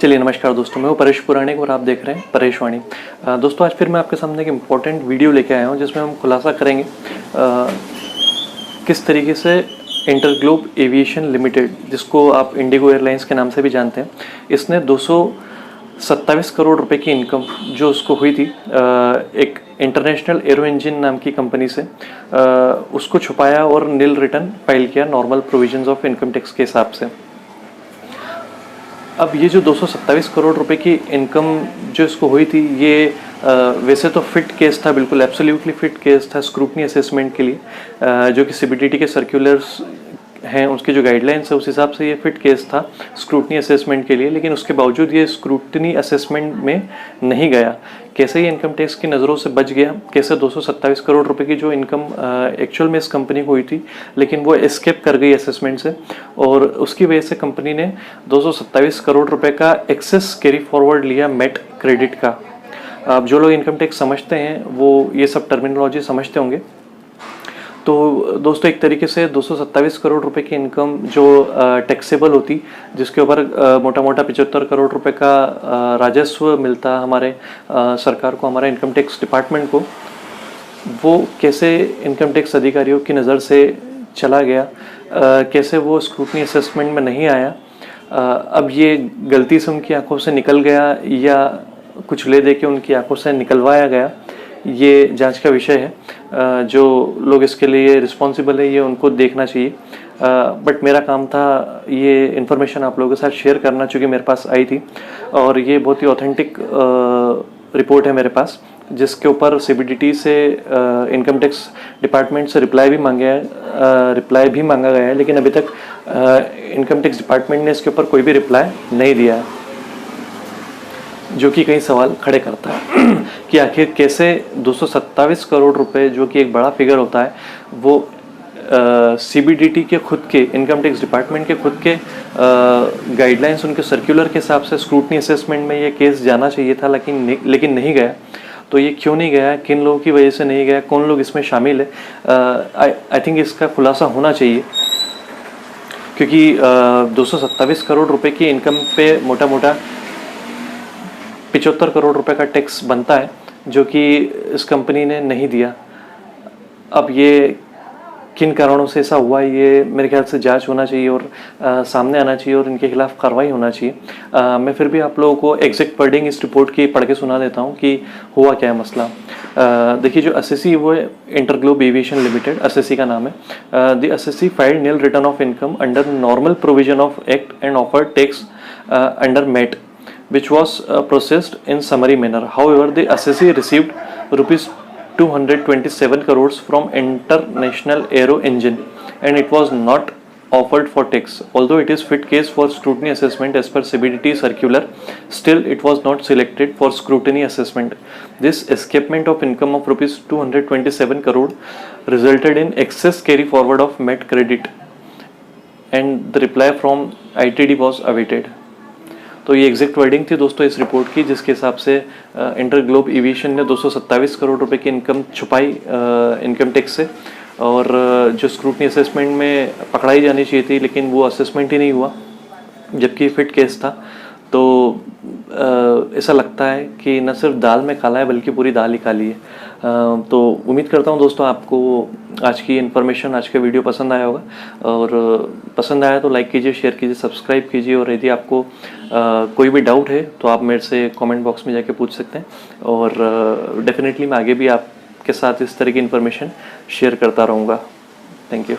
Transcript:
चलिए नमस्कार दोस्तों, मैं हूँ परेश पुराणिक और आप देख रहे हैं परेश वाणी। दोस्तों आज फिर मैं आपके सामने एक इम्पॉर्टेंट वीडियो लेके आया हूँ जिसमें हम खुलासा करेंगे किस तरीके से इंटरग्लोब एविएशन लिमिटेड, जिसको आप इंडिगो एयरलाइंस के नाम से भी जानते हैं, इसने 227 करोड़ रुपए की इनकम जो उसको हुई थी एक इंटरनेशनल एरो इंजन नाम की कंपनी से, उसको छुपाया और नील रिटर्न फाइल किया normal provisions of income tax के हिसाब से। अब ये जो 227 करोड़ रुपए की इनकम जो इसको हुई थी, ये वैसे तो फिट केस था, बिल्कुल एब्सोल्युटली फिट केस था स्क्रूटनी असेसमेंट के लिए, जो कि सीबीडीटी के सर्कुलर्स हैं, उसकी जो गाइडलाइंस है उस हिसाब से ये फिट केस था स्क्रूटनी असेसमेंट के लिए। लेकिन उसके बावजूद ये स्क्रूटनी असेसमेंट में नहीं गया। कैसे ये इनकम टैक्स की नज़रों से बच गया, कैसे 227 करोड़ रुपए की जो इनकम एक्चुअल में इस कंपनी को हुई थी, लेकिन वो एस्केप कर गई असेसमेंट से, और उसकी वजह से कंपनी ने 227 करोड़ रुपए का एक्सेस कैरी फॉरवर्ड लिया मेट क्रेडिट का। अब जो लोग इनकम टैक्स समझते हैं वो ये सब टर्मिनोलॉजी समझते होंगे। तो दोस्तों एक तरीके से 227 करोड़ रुपए की इनकम जो टैक्सेबल होती, जिसके ऊपर मोटा मोटा 75 करोड़ रुपए का राजस्व मिलता हमारे सरकार को, हमारा इनकम टैक्स डिपार्टमेंट को, वो कैसे इनकम टैक्स अधिकारियों की नज़र से चला गया, कैसे वो स्क्रूटनी असेसमेंट में नहीं आया। अब ये गलती से उनकी आंखों से निकल गया या कुछ ले दे के उनकी आंखों से निकलवाया गया, ये जांच का विषय है। जो लोग इसके लिए रिस्पॉन्सिबल है ये उनको देखना चाहिए, बट मेरा काम था ये इन्फॉर्मेशन आप लोगों के साथ शेयर करना, चूँकि मेरे पास आई थी और ये बहुत ही ऑथेंटिक रिपोर्ट है मेरे पास, जिसके ऊपर सीबीडीटी से इनकम टैक्स डिपार्टमेंट से रिप्लाई भी मांगा गया है, लेकिन अभी तक इनकम टैक्स डिपार्टमेंट ने इसके ऊपर कोई भी रिप्लाई नहीं दिया है, जो कि कई सवाल खड़े करता है कि आखिर कैसे 227 करोड़ रुपए, जो कि एक बड़ा फिगर होता है, वो सीबीडीटी के खुद के, इनकम टैक्स डिपार्टमेंट के खुद के गाइडलाइंस, उनके सर्कुलर के हिसाब से स्क्रूटनी असेसमेंट में ये केस जाना चाहिए था, लेकिन नहीं गया। तो ये क्यों नहीं गया, किन लोगों की वजह से नहीं गया, कौन लोग इसमें शामिल है, आई थिंक इसका खुलासा होना चाहिए, क्योंकि 227 करोड़ रुपए की इनकम पे मोटा मोटा 75 करोड़ रुपए का टैक्स बनता है, जो कि इस कंपनी ने नहीं दिया। अब ये किन कारणों से ऐसा हुआ, ये मेरे ख्याल से जांच होना चाहिए और सामने आना चाहिए और इनके खिलाफ कार्रवाई होना चाहिए। मैं फिर भी आप लोगों को एग्जैक्ट वर्डिंग इस रिपोर्ट की पढ़ के सुना देता हूँ कि हुआ क्या है मसला। देखिए, जो एसएससी वो है इंटरग्लोब एविएशन लिमिटेड, एसएससी का नाम है। The SSC filed nil return of income under normal provision of act and offered tax under MAT, which was processed in summary manner. However, the assessee received rupees 227 crores from International Aero Engine and it was not offered for tax. Although it is fit case for scrutiny assessment as per CBDT circular, still it was not selected for scrutiny assessment. This escapement of income of rupees 227 crore resulted in excess carry forward of MET credit and the reply from ITD was awaited. तो ये exact wording थी दोस्तों इस report की, जिसके हिसाब से InterGlobe aviation ने 227 करोड़ रुपए की इनकम छुपाई इनकम टैक्स से, और जो स्क्रूटनी असेसमेंट में पकड़ाई जानी चाहिए थी, लेकिन वो असेसमेंट ही नहीं हुआ, जबकि फिट केस था। तो ऐसा लगता है कि न सिर्फ दाल में काला है बल्कि पूरी दाल ही काली है। तो उम्मीद करता हूँ दोस्तों आपको आज की इन्फॉर्मेशन, आज का वीडियो पसंद आया होगा, और पसंद आया तो लाइक कीजिए, शेयर कीजिए, सब्सक्राइब कीजिए, और यदि आपको कोई भी डाउट है तो आप मेरे से कमेंट बॉक्स में जाके पूछ सकते हैं, और डेफिनेटली मैं आगे भी आपके साथ इस तरह की इन्फॉर्मेशन शेयर करता रहूँगा। Thank you.